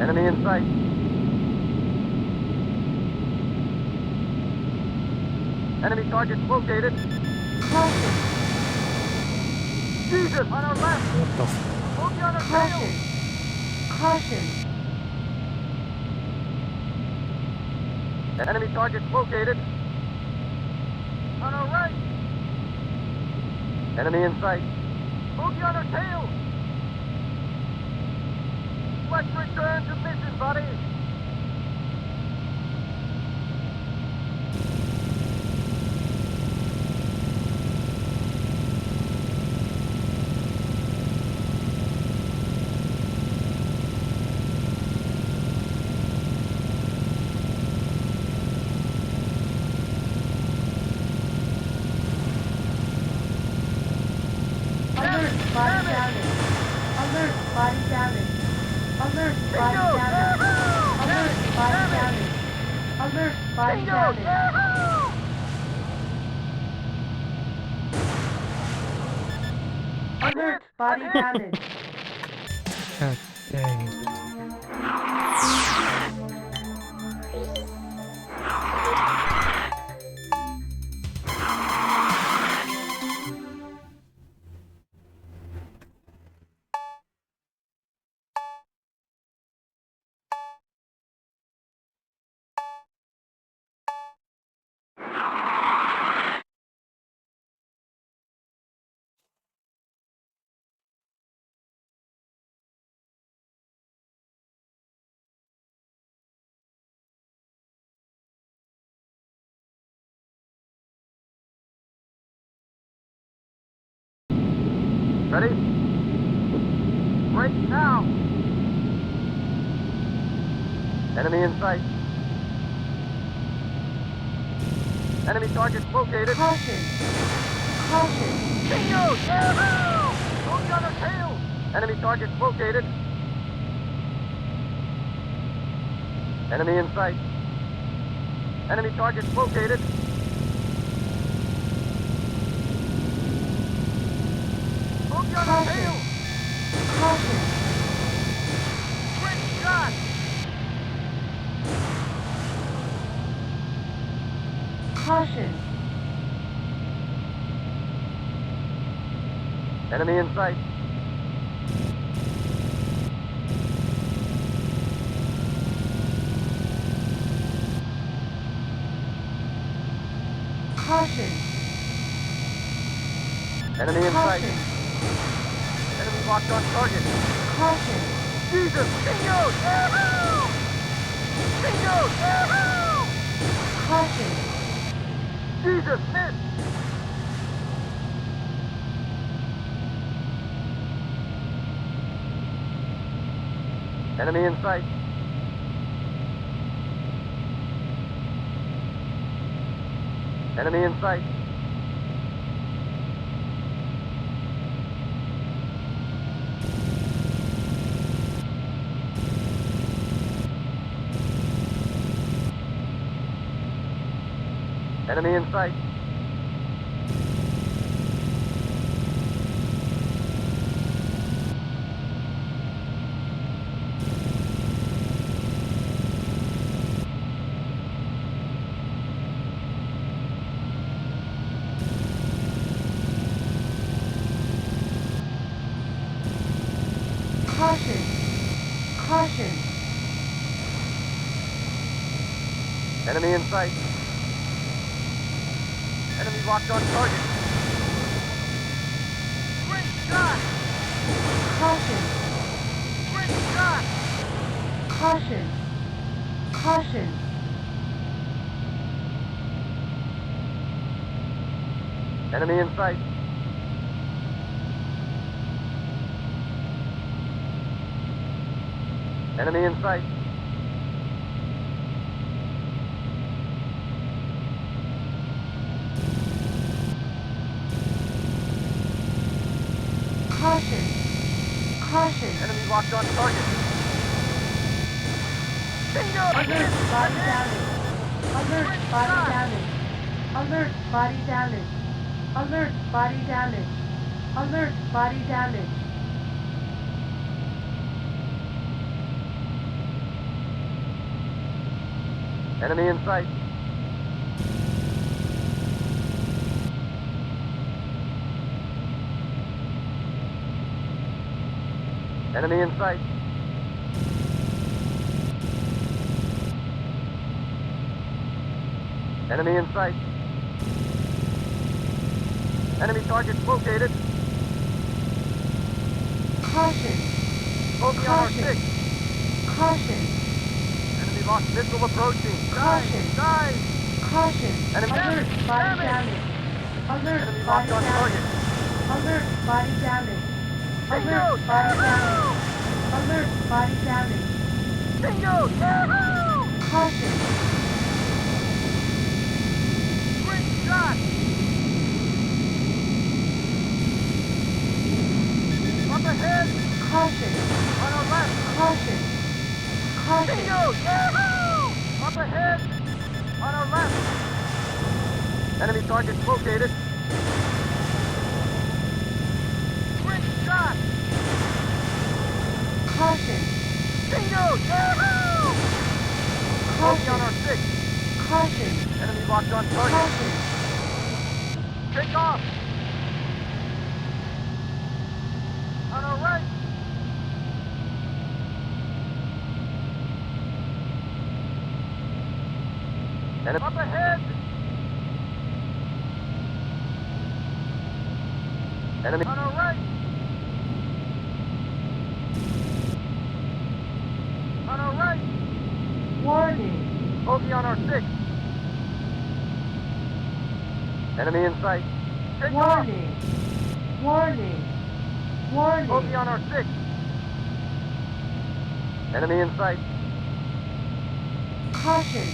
Enemy in sight. Enemy targets located. Caution. Jesus, on our left. What the f- Bogey on our Caution. tail. Caution. Enemy targets located. On our right. Enemy in sight. Bogey on our tail. Let's return to mission, buddy. Alert, body damage. Alert, body damage. Alert, body Bingo! damage. Yahoo! Alert, body damage. Alert, body Bingo! damage. Yahoo! Alert, body damage. God dang. Ready? Break now. Enemy in sight. Enemy targets located. Caution. Caution. Bingo! Yahoo! Bogey on our tail. Enemy targets located. Enemy in sight. Enemy targets located. Bogey on our tail. Caution. Great shot. Caution. Enemy in sight. Caution. Enemy in sight. Caution. Enemy locked on target. Caution. Jesus! Bingo! Yahoo! Bingo! Yahoo! Caution. Jesus! Missed! Enemy in sight. Enemy in sight. Enemy in sight. Caution. Caution. Enemy in sight. Enemy locked on target. Great shot! Caution. Great shot! Caution. Caution. Enemy in sight. Enemy in sight. Caution. Caution. Enemy locked on target. Bingo! Alert, body Again! damage. Alert, Great body shot! damage. Alert, body damage. Alert, body damage. Alert, body damage. Enemy in sight. Enemy in sight. Enemy in sight. Enemy targets located. Caution. Bogey on our Caution. 6. Caution. Enemy lost missile approaching. Caution. Dive! Caution. Enemy Alert. Body damage. damage. Alert. Enemy Body locked on target. damage. Alert. Body damage. Bingo! Alert. Body damage. Yahoo! Alert. Body damage. Bingo! Yahoo! Caution. Great shot! Up ahead! Caution. On our left! Caution. Caution. Bingo! Yahoo! Up ahead! On our left! Enemy targets located. Great shot! Caution. Bingo! Yahoo! Bogey on our 6. Caution. Enemy locked on target. Caution. Take off! On our right! Enemy up ahead! Enemy on our right! On our right! Warning. Bogey on our 6. Enemy in sight. Take off! Warning. Warning. Warning. Bogey on our 6. Enemy in sight. Caution.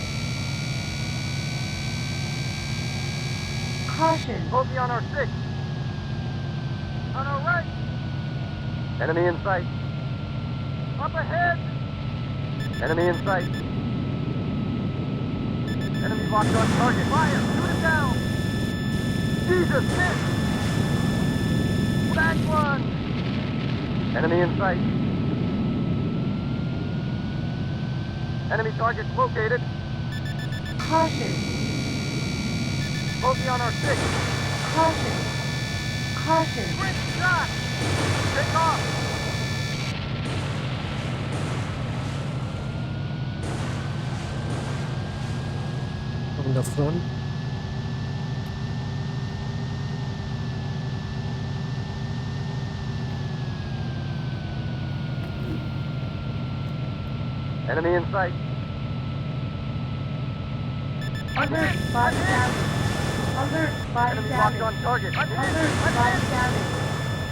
Caution. Bogey on our 6. On our right. Enemy in sight. Up ahead. Enemy in sight. Enemy locked on target. Fire! Shoot him down! Jesus, miss! Back one! Enemy in sight. Enemy targets located. Caution. Bogey on our 6. Caution. Caution. Great shot! Take off! On the front. Enemy in sight. Alert. Body damage. Alert. Body Enemy locked damage. on target. Alert. Body damage.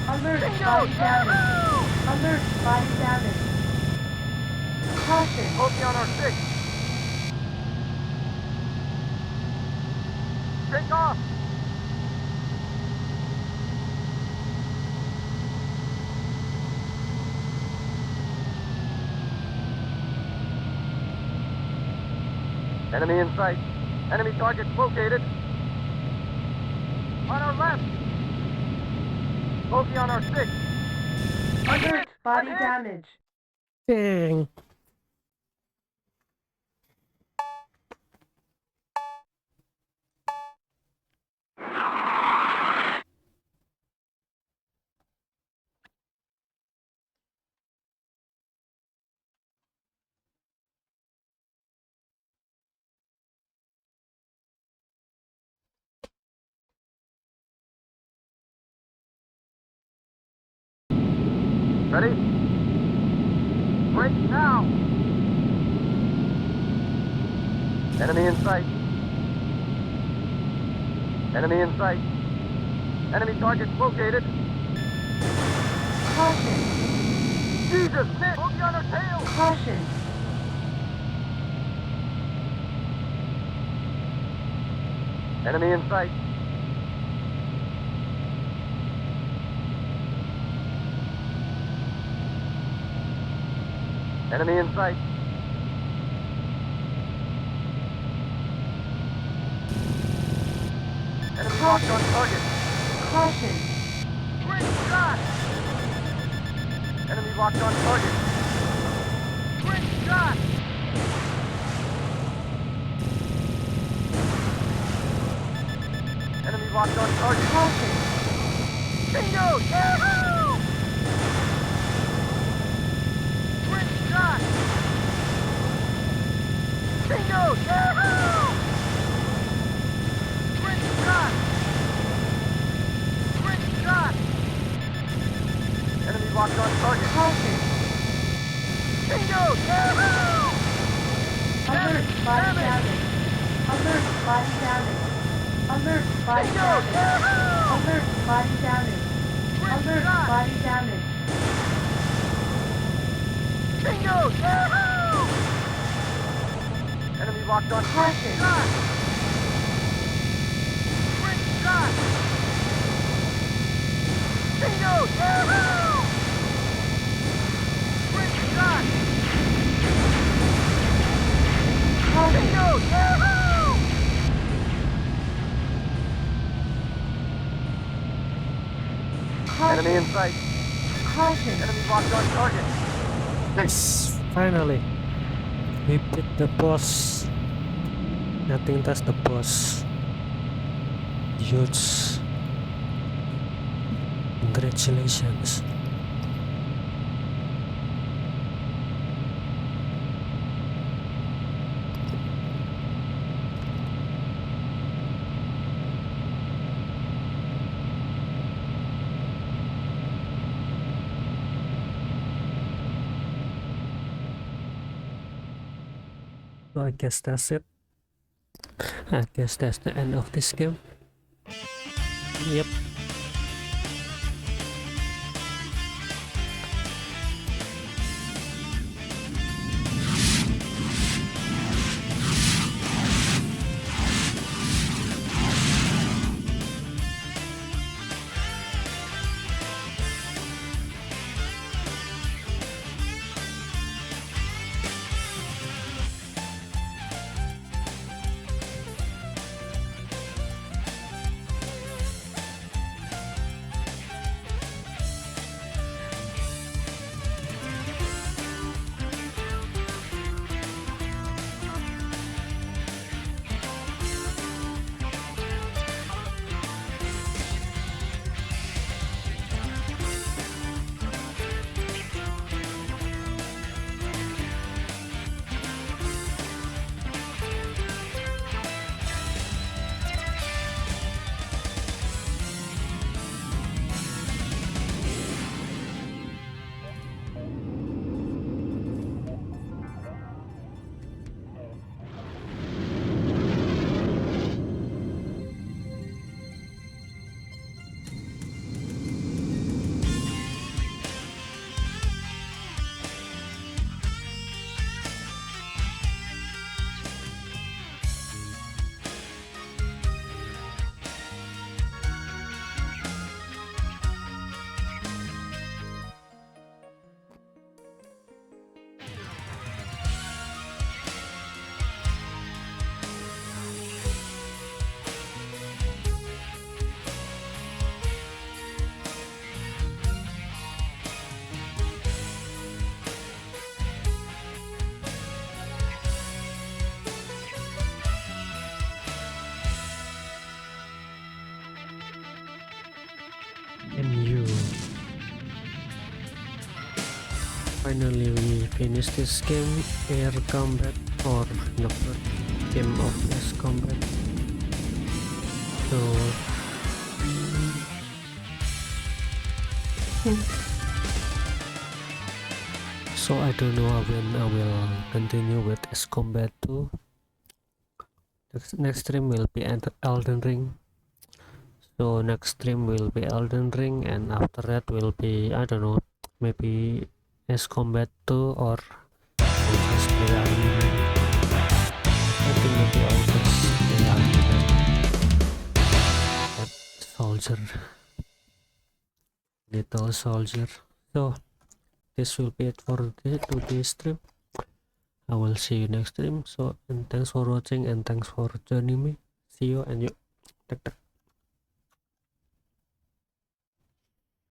Alert. Body damage. Alert. Body damage. Caution. Bogey on our 6. Take off! Enemy in sight. Enemy targets located. On our left. Bogey on our 6. Alert. Body damage. Dang. Ready? Break now! Enemy in sight. Enemy in sight. Enemy targets located. Caution. Jesus, miss! Bogey on our tail! Caution. Enemy in sight. Enemy in sight. Enemy locked on target. Caution. Great shot! Enemy locked on target. Great shot! Enemy locked on target. Caution. Bingo! Yahoo! Bingo! Yahoo! Great shot! Great shot! Enemy locked on target. Caution. Bingo! Yahoo! Alert, body damage. Alert, body damage. Alert, body Bingo! damage. Yahoo! Alert, body damage. Great Alert, shot! body damage. Bingo! Yahoo! Enemy locked on great Caution. shot! Great shot! Bingo! Yahoo! Great shot! Caution. Bingo! Yahoo! Enemy in Caution. sight. Caution. Enemy locked on target. Yes, finally we beat the boss. Nothing touch the boss. Huge. Congratulations. So I guess that's it. I guess that's the end of this game. Yep. And you. Finally we finish this game, air combat or the first game of this combat. So so I don't know when I will continue with this combat too. Next stream will be Elden Ring. So next stream will be Elden Ring, and after that will be, I don't know, maybe S Combat 2 or I'll just play anime. I think maybe I'll just play anime. That soldier, little soldier. So this will be it for today's stream. I will see you next stream. So, and thanks for watching and thanks for joining me. See you and you. Tak tak.